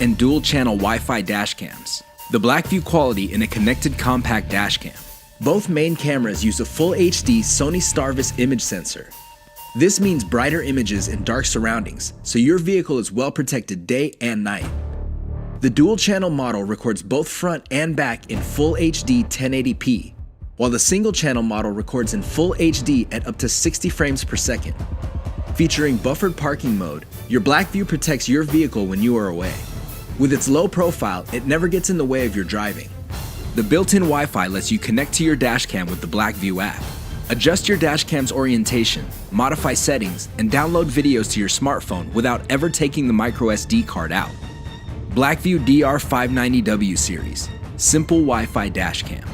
and dual-channel Wi-Fi dash cams. The BlackVue quality in a connected compact dash cam. Both main cameras use a full HD Sony Starvis image sensor. This means brighter images in dark surroundings, so your vehicle is well protected day and night. The dual-channel model records both front and back in full HD 1080p, while the single-channel model records in full HD at up to 60 frames per second. Featuring buffered parking mode, your BlackVue protects your vehicle when you are away. With its low profile, it never gets in the way of your driving. The built-in Wi-Fi lets you connect to your dashcam with the BlackVue app. Adjust your dashcam's orientation, modify settings, and download videos to your smartphone without ever taking the microSD card out. BlackVue DR590W series, simple Wi-Fi dashcam.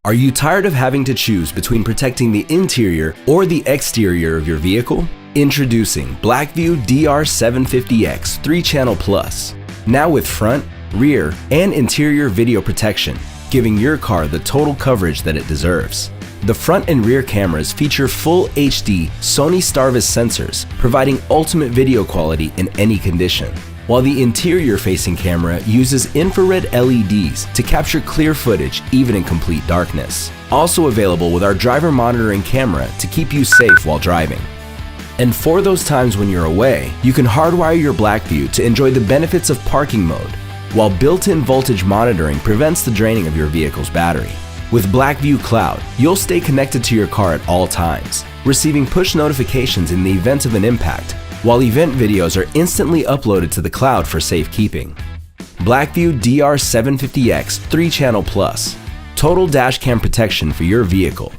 Are you tired of having to choose between protecting the interior or the exterior of your vehicle? Introducing BlackVue DR750X 3-Channel Plus. Now with front, rear, and interior video protection, giving your car the total coverage that it deserves. The front and rear cameras feature full HD Sony Starvis sensors, providing ultimate video quality in any condition, while the interior-facing camera uses infrared LEDs to capture clear footage even in complete darkness. Also available with our driver monitoring camera to keep you safe while driving. And for those times when you're away, you can hardwire your BlackVue to enjoy the benefits of parking mode, while built-in voltage monitoring prevents the draining of your vehicle's battery. With BlackVue Cloud, you'll stay connected to your car at all times, receiving push notifications in the event of an impact, while event videos are instantly uploaded to the cloud for safekeeping. BlackVue DR750X 3-Channel Plus, total dashcam protection for your vehicle.